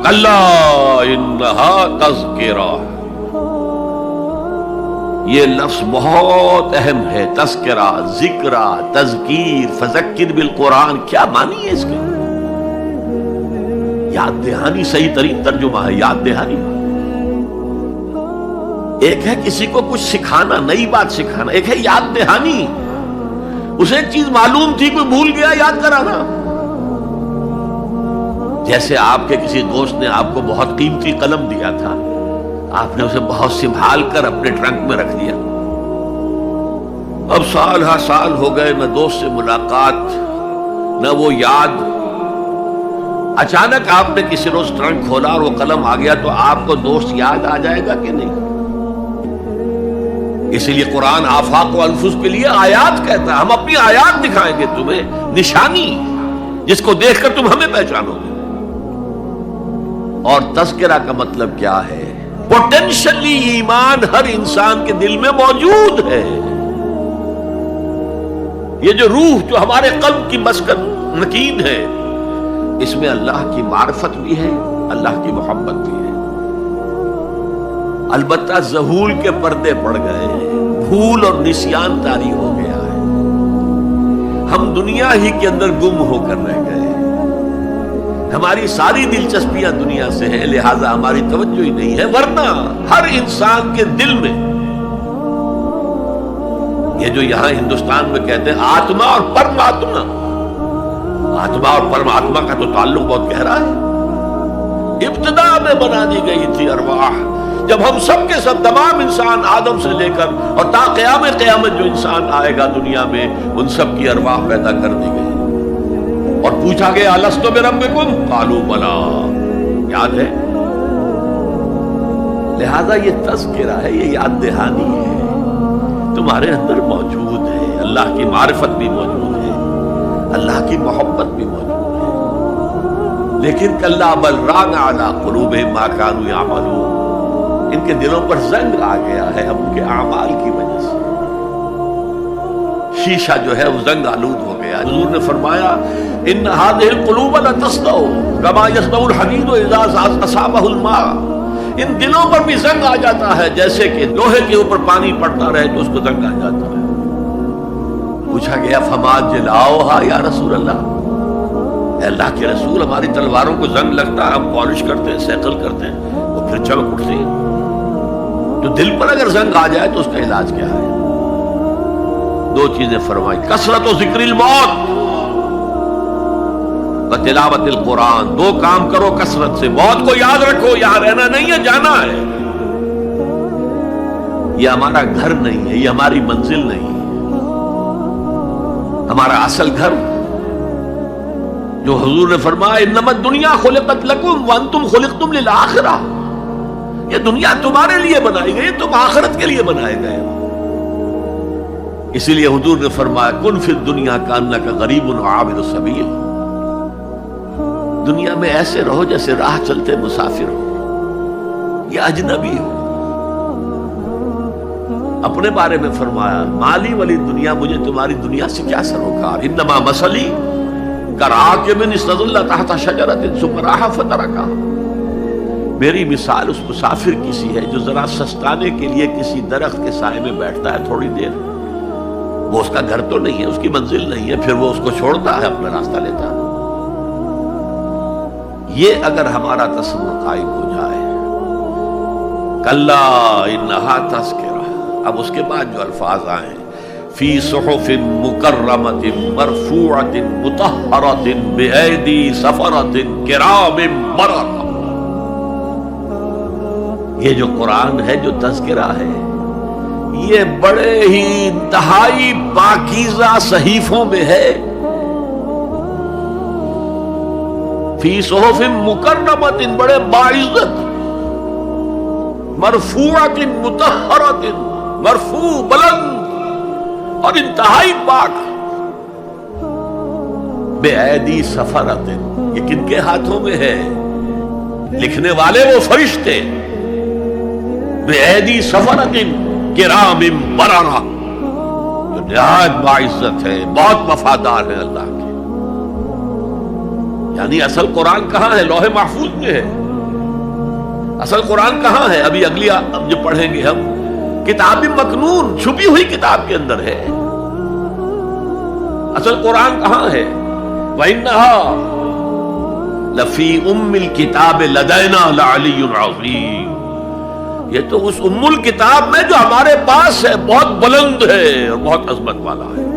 کلا انہا تذکرہ، یہ لفظ بہت اہم ہے، تذکرہ، ذکرہ، تذکیر، فذکر بالقرآن، کیا معنی ہے اس کے؟ یاد دہانی صحیح ترین ترجمہ ہے، یاد دہانی۔ ایک ہے کسی کو کچھ سکھانا، نئی بات سکھانا، ایک ہے یاد دہانی، اسے ایک چیز معلوم تھی کوئی بھول گیا، یاد کرانا۔ جیسے آپ کے کسی دوست نے آپ کو بہت قیمتی قلم دیا تھا، آپ نے اسے بہت سنبھال کر اپنے ٹرنک میں رکھ دیا، اب سال ہا سال ہو گئے، نہ دوست سے ملاقات نہ وہ یاد، اچانک آپ نے کسی روز ٹرنک کھولا اور وہ قلم آ گیا، تو آپ کو دوست یاد آ جائے گا کہ نہیں؟ اسی لیے قرآن آفاق و انفس کے لیے آیات کہتا ہے، ہم اپنی آیات دکھائیں گے تمہیں، نشانی جس کو دیکھ کر تم ہمیں پہچانو گے۔ اور تذکرہ کا مطلب کیا ہے؟ پوٹینشلی ایمان ہر انسان کے دل میں موجود ہے، یہ جو روح جو ہمارے قلب کی مسکن مکین ہے، اس میں اللہ کی معرفت بھی ہے، اللہ کی محبت بھی ہے۔ البتہ ذہول کے پردے پڑ گئے ہیں، بھول اور نسیان طاری ہو گیا ہے، ہم دنیا ہی کے اندر گم ہو کر رہ گئے ہیں، ہماری ساری دلچسپیاں دنیا سے ہیں، لہذا ہماری توجہ ہی نہیں ہے، ورنہ ہر انسان کے دل میں یہ جو یہاں ہندوستان میں کہتے ہیں آتما اور پرماتما، آتما اور پرماتما کا تو تعلق بہت گہرا ہے، ابتدا میں بنا دی گئی تھی ارواح، جب ہم سب کے سب تمام انسان آدم سے لے کر اور تا قیامت جو انسان آئے گا دنیا میں، ان سب کی ارواح پیدا کر دی گئی، اور پوچھا گیا الست بربکم قالوا بلا، یاد ہے؟ لہذا یہ تذکرہ ہے، یہ یاد دہانی ہے، تمہارے اندر موجود ہے، اللہ کی معرفت بھی موجود ہے، اللہ کی محبت بھی موجود ہے، لیکن کلا بل ران علی قلوبہم ما کانوا یعملون، ان کے دلوں پر زنگ آ گیا ہے ہم ان کے اعمال کی وجہ سے، شیشہ جو ہے وہ زنگ آلود ہو گیا۔ حضور نے فرمایا ان هذه القلوب لتصدع كما يصدع الحديد اذا اصابه الماء، ان دلوں پر بھی زنگ آ جاتا ہے جیسے کہ لوہے کے اوپر پانی پڑتا رہے تو اس کو زنگ آ جاتا ہے۔ پوچھا گیا فما جلاؤها یا رسول اللہ، اے اللہ کے رسول ہماری تلواروں کو زنگ لگتا ہے، ہم پالش کرتے ہیں، سیکل کرتے ہیں، وہ پھر چمک اٹھتی ہے، تو دل پر اگر زنگ آ جائے تو اس کا علاج کیا ہے؟ دو چیزیں فرمائی، کثرت و ذکر الموت و تلاوت القرآن، دو کام کرو کثرت سے، موت کو یاد رکھو، یہاں رہنا نہیں ہے، جانا ہے، یہ ہمارا گھر نہیں ہے، یہ ہماری منزل نہیں ہے، ہمارا اصل گھر جو حضور نے فرمایا انما الدنیا خلقت لکم وانتم خلقتم للآخرہ، یہ دنیا تمہارے لیے بنائی گئی، تم آخرت کے لیے بنائے گئے ہو۔ اسی لیے حضور نے فرمایا کن فی الدنیا کانک غریب عابر السبیل، دنیا میں ایسے رہو جیسے راہ چلتے مسافر ہو یا اجنبی ہو۔ اپنے بارے میں فرمایا مالی والی دنیا، مجھے تمہاری دنیا سے کیا سروکار، انما مثلی کراکب استظل تحت شجرۃ ثم راح فترکھا، میری مثال اس مسافر کی سی ہے جو ذرا سستانے کے لیے کسی درخت کے سائے میں بیٹھتا ہے تھوڑی دیر، وہ اس کا گھر تو نہیں ہے، اس کی منزل نہیں ہے، پھر وہ اس کو چھوڑتا ہے، اپنا راستہ لیتا ہے۔ یہ اگر ہمارا تصور قائم ہو جائے، کلا انہا تذکرہ، اب اس کے بعد جو الفاظ آئے فی صحف مکرمۃ مرفوعۃ مطہرۃ بأیدی سفرۃ کرام بررہ، یہ جو قرآن ہے، جو تذکرہ ہے، یہ بڑے ہی انتہائی پاکیزہ صحیفوں میں ہے، فی صحف مکرمۃ، بڑے باعزت، مرفوعۃ مطہرۃ، مرفوع بلند اور انتہائی پاک، بأیدی سفرۃ، یہ کن کے ہاتھوں میں ہے؟ لکھنے والے وہ فرشتے، بأیدی سفرۃ کرام بررہ، جو نہایت باعزت ہے، بہت وفادار ہے اللہ کے۔ یعنی اصل قرآن کہاں ہے؟ لوح محفوظ میں ہے، اصل قرآن کہاں ہے؟ ابھی اگلی جو پڑھیں گے ہم، کتاب مکنون، چھپی ہوئی کتاب کے اندر ہے۔ اصل قرآن کہاں ہے؟ وَإِنَّهَا لَفِي أُمِّ الْكِتَابِ لَدَيْنَا لَعَلِيٌّ عَظِيمٌ، یہ تو اس ام الکتاب میں جو ہمارے پاس ہے، بہت بلند ہے اور بہت عظمت والا ہے۔